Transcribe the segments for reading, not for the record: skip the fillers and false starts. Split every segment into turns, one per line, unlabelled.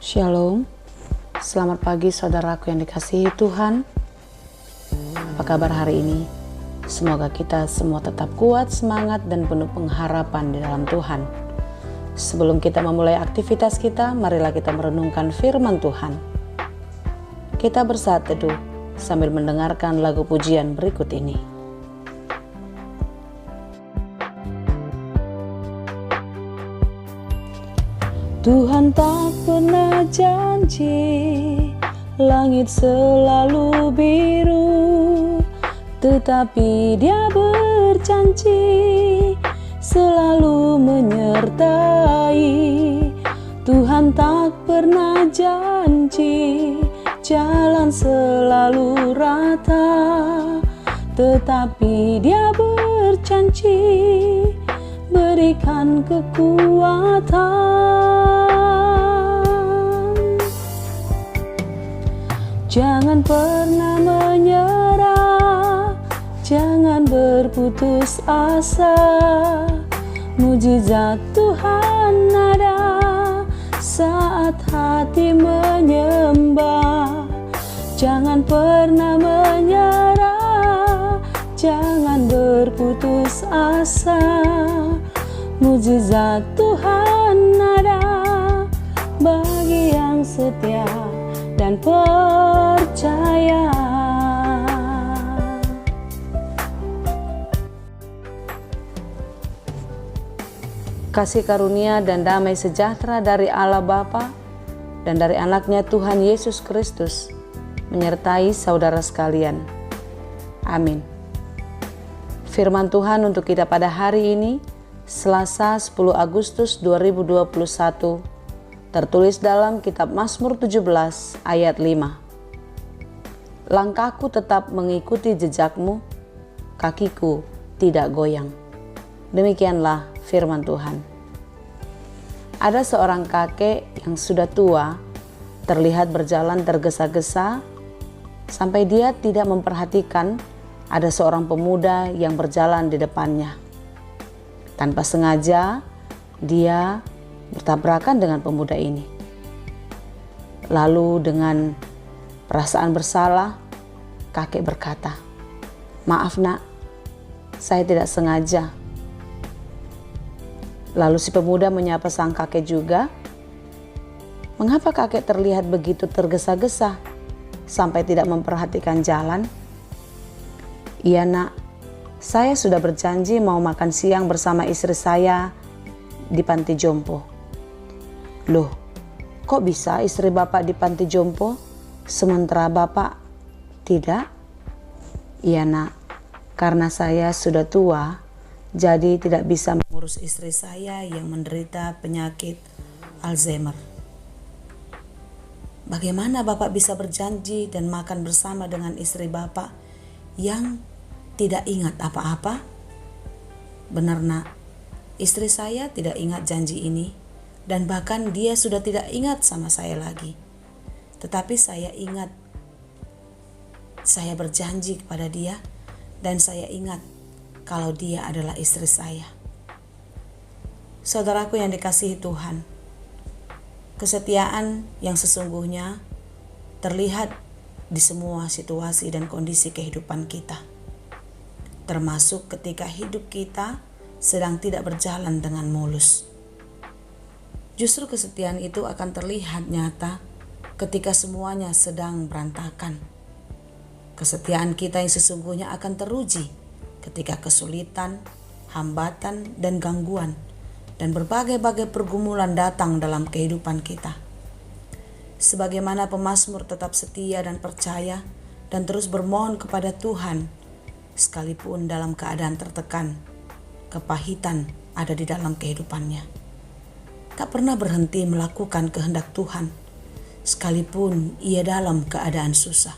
Shalom, selamat pagi saudaraku yang dikasihi Tuhan. Apa kabar hari ini? Semoga kita semua tetap kuat, semangat, dan penuh pengharapan di dalam Tuhan. Sebelum kita memulai aktivitas kita, marilah kita merenungkan firman Tuhan. Kita bersaat teduh sambil mendengarkan lagu pujian berikut ini. Tuhan tak pernah janji langit selalu biru, tetapi Dia berjanji selalu menyertai. Tuhan tak pernah janji jalan selalu rata, tetapi Dia berjanji berikan kekuatan. Jangan pernah menyerah, jangan berputus asa. Mujizat Tuhan ada saat hati menyembah. Jangan pernah menyerah, jangan berputus asa. Mujizat Tuhan ada bagi yang setia dan percaya. Kasih karunia dan damai sejahtera dari Allah Bapa dan dari anaknya Tuhan Yesus Kristus menyertai saudara sekalian. Amin. Firman Tuhan untuk kita pada hari ini, Selasa 10 Agustus 2021, tertulis dalam kitab Mazmur 17 ayat 5. Langkahku tetap mengikuti jejakmu, kakiku tidak goyang. Demikianlah firman Tuhan. Ada seorang kakek yang sudah tua, terlihat berjalan tergesa-gesa, sampai dia tidak memperhatikan ada seorang pemuda yang berjalan di depannya. Tanpa sengaja, dia bertabrakan dengan pemuda ini. Lalu dengan perasaan bersalah, kakek berkata, "Maaf nak, saya tidak sengaja." Lalu si pemuda menyapa sang kakek juga. "Mengapa kakek terlihat begitu tergesa-gesa sampai tidak memperhatikan jalan?" "Iya nak, saya sudah berjanji mau makan siang bersama istri saya di panti jompo." "Loh, kok bisa istri bapak di panti jompo sementara bapak tidak?" "Iya nak, karena saya sudah tua, jadi tidak bisa mengurus istri saya yang menderita penyakit Alzheimer." "Bagaimana bapak bisa berjanji dan makan bersama dengan istri bapak yang tidak ingat apa-apa?" "Benar nak, istri saya tidak ingat janji ini, dan bahkan dia sudah tidak ingat sama saya lagi. Tetapi saya ingat, saya berjanji kepada dia, dan saya ingat kalau dia adalah istri saya." Saudaraku yang dikasihi Tuhan, kesetiaan yang sesungguhnya terlihat di semua situasi dan kondisi kehidupan kita, termasuk ketika hidup kita sedang tidak berjalan dengan mulus. Justru kesetiaan itu akan terlihat nyata ketika semuanya sedang berantakan. Kesetiaan kita yang sesungguhnya akan teruji ketika kesulitan, hambatan, dan gangguan, dan berbagai-bagai pergumulan datang dalam kehidupan kita. Sebagaimana pemazmur tetap setia dan percaya dan terus bermohon kepada Tuhan, sekalipun dalam keadaan tertekan, kepahitan ada di dalam kehidupannya. Tak pernah berhenti melakukan kehendak Tuhan, sekalipun ia dalam keadaan susah.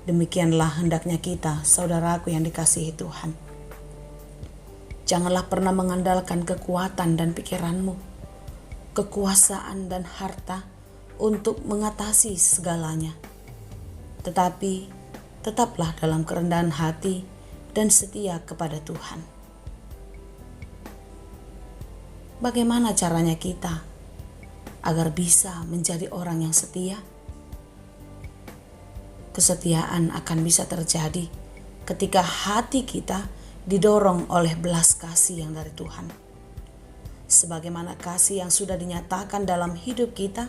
Demikianlah hendaknya kita, saudaraku yang dikasihi Tuhan. Janganlah pernah mengandalkan kekuatan dan pikiranmu, kekuasaan dan harta untuk mengatasi segalanya. Tetapi tetaplah dalam kerendahan hati dan setia kepada Tuhan. Bagaimana caranya kita agar bisa menjadi orang yang setia? Kesetiaan akan bisa terjadi ketika hati kita didorong oleh belas kasih yang dari Tuhan. Sebagaimana kasih yang sudah dinyatakan dalam hidup kita,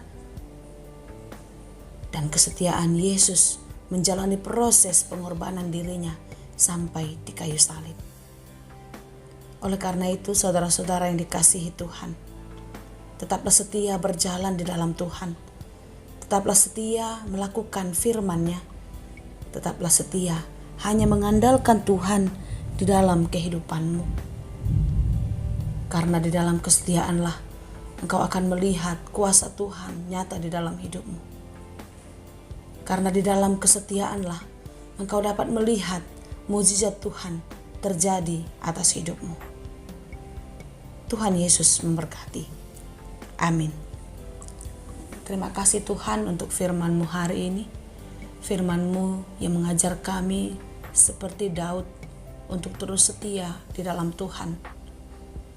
dan kesetiaan Yesus menjalani proses pengorbanan dirinya sampai di kayu salib. Oleh karena itu, saudara-saudara yang dikasihi Tuhan, tetaplah setia berjalan di dalam Tuhan. Tetaplah setia melakukan firman-Nya. Tetaplah setia hanya mengandalkan Tuhan di dalam kehidupanmu. Karena di dalam kesetiaanlah engkau akan melihat kuasa Tuhan nyata di dalam hidupmu. Karena di dalam kesetiaanlah engkau dapat melihat mukjizat Tuhan terjadi atas hidupmu. Tuhan Yesus memberkati. Amin. Terima kasih Tuhan untuk firman-Mu hari ini. Firman-Mu yang mengajar kami seperti Daud untuk terus setia di dalam Tuhan.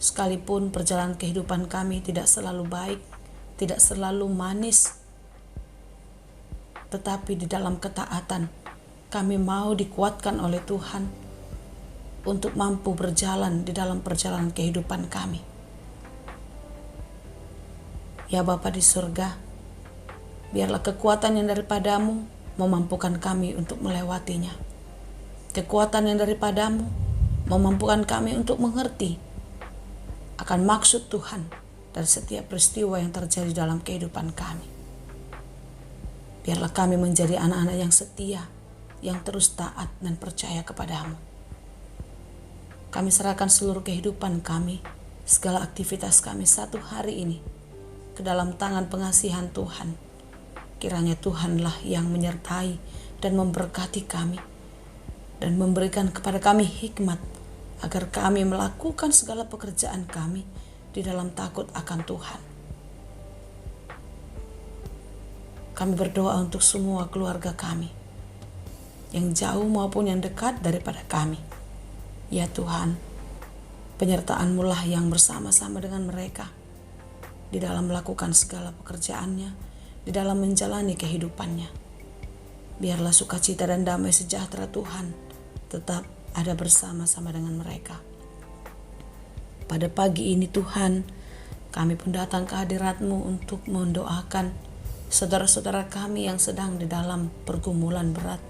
Sekalipun perjalanan kehidupan kami tidak selalu baik, tidak selalu manis, tetapi di dalam ketaatan kami mau dikuatkan oleh Tuhan untuk mampu berjalan di dalam perjalanan kehidupan kami. Ya Bapa di surga, biarlah kekuatan yang daripada-Mu memampukan kami untuk melewatinya. Kekuatan yang daripada-Mu memampukan kami untuk mengerti akan maksud Tuhan dari setiap peristiwa yang terjadi dalam kehidupan kami. Biarlah kami menjadi anak-anak yang setia, yang terus taat dan percaya kepada-Mu. Kami serahkan seluruh kehidupan kami, segala aktivitas kami satu hari ini ke dalam tangan pengasihan Tuhan. Kiranya Tuhanlah yang menyertai dan memberkati kami dan memberikan kepada kami hikmat agar kami melakukan segala pekerjaan kami di dalam takut akan Tuhan. Kami berdoa untuk semua keluarga kami, yang jauh maupun yang dekat daripada kami. Ya Tuhan, penyertaan-Mu lah yang bersama-sama dengan mereka di dalam melakukan segala pekerjaannya, di dalam menjalani kehidupannya. Biarlah sukacita dan damai sejahtera Tuhan tetap ada bersama-sama dengan mereka. Pada pagi ini Tuhan, kami pun datang ke hadirat-Mu untuk mendoakan saudara-saudara kami yang sedang di dalam pergumulan berat,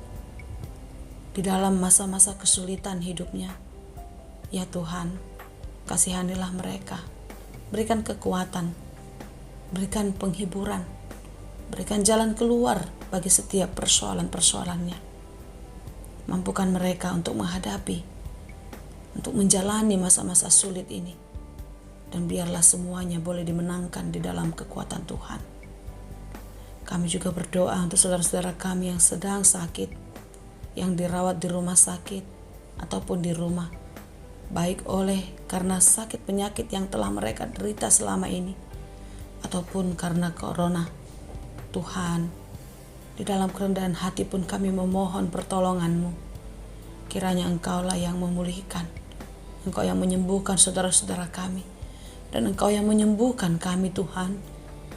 di dalam masa-masa kesulitan hidupnya. Ya Tuhan, kasihanilah mereka, berikan kekuatan, berikan penghiburan, berikan jalan keluar bagi setiap persoalan-persoalannya. Mampukan mereka untuk menghadapi, untuk menjalani masa-masa sulit ini. Dan biarlah semuanya boleh dimenangkan di dalam kekuatan Tuhan. Kami juga berdoa untuk saudara-saudara kami yang sedang sakit, yang dirawat di rumah sakit ataupun di rumah, baik oleh karena sakit penyakit yang telah mereka derita selama ini, ataupun karena corona. Tuhan, di dalam kerendahan hati pun kami memohon pertolongan-Mu. Kiranya Engkaulah yang memulihkan, Engkau yang menyembuhkan saudara-saudara kami, dan Engkau yang menyembuhkan kami Tuhan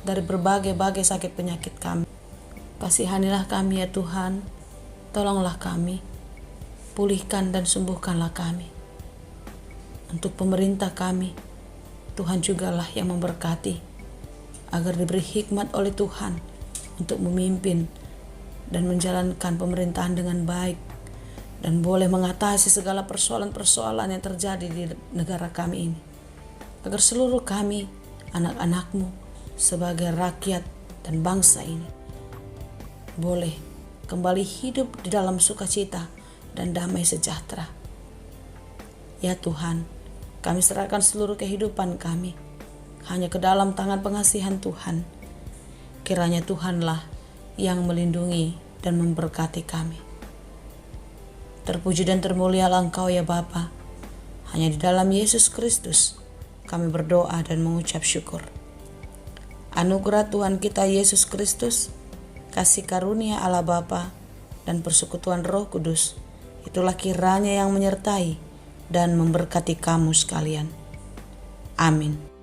dari berbagai-bagai sakit penyakit kami. Kasihanilah kami ya Tuhan, tolonglah kami, pulihkan dan sembuhkanlah kami. Untuk pemerintah kami, Tuhan jugalah yang memberkati, agar diberi hikmat oleh Tuhan untuk memimpin dan menjalankan pemerintahan dengan baik dan boleh mengatasi segala persoalan-persoalan yang terjadi di negara kami ini. Agar seluruh kami, anak-anak-Mu, sebagai rakyat dan bangsa ini, boleh kembali hidup di dalam sukacita dan damai sejahtera. Ya Tuhan, kami serahkan seluruh kehidupan kami hanya ke dalam tangan pengasihan Tuhan. Kiranya Tuhanlah yang melindungi dan memberkati kami. Terpuji dan termulialah Engkau ya Bapa. Hanya di dalam Yesus Kristus kami berdoa dan mengucap syukur. Anugerah Tuhan kita Yesus Kristus, kasih karunia Allah Bapa, dan persekutuan Roh Kudus, itulah kiranya yang menyertai dan memberkati kamu sekalian. Amin.